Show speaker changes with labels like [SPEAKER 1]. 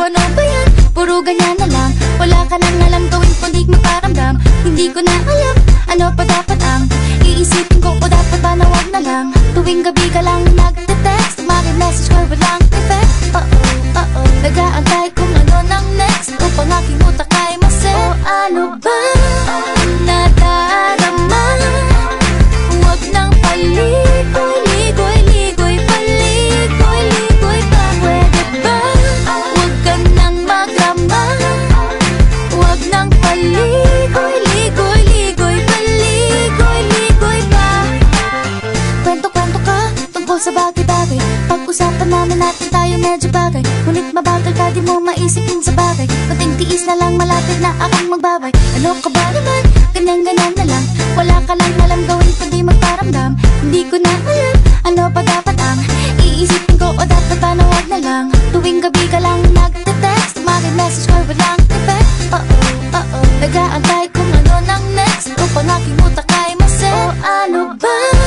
[SPEAKER 1] Paano ba yan? Puro ganyan na lang. Wala ka nang alam gawin kundi magparamdam. Hindi ko na alam, ano pa dapat ang iisipin ko, o dapat ba na wag na lang? Tuwing gabi ka lang nagte-text, maki-message ko walang effect. Nag-aantay kung ano nang next, upang aking utak ay masay. O ano ba nadarama? Huwag nang paligoy-ligoy-ligoy, paligoy-ligoy pa. Pwede ba? Huwag ka nang magrama. Huwag nang paligoy-ligoy-ligoy, paligoy-ligoy pa. Kwento-kwento ka tungkol sa bagay-bagay. Pag-usapan namin natin tayo medyo bagay. Ngunit mabagal ka, di mo maisipin sa bagay. Kunting tiis na lang, malapit na akong magbabay. Ano ka ba naman? Ganyan-ganyan na lang. Wala ka lang alam gawin kundi magparamdam. Hindi ko na alam, ano pa dapat ang iisipin ko, o dapat ba na wag na lang? Tuwing gabi ka lang nagte-text, maki-message ko walang effect. Nag-aantay kung ano nang next, upang aking utak ay masay. O ano ba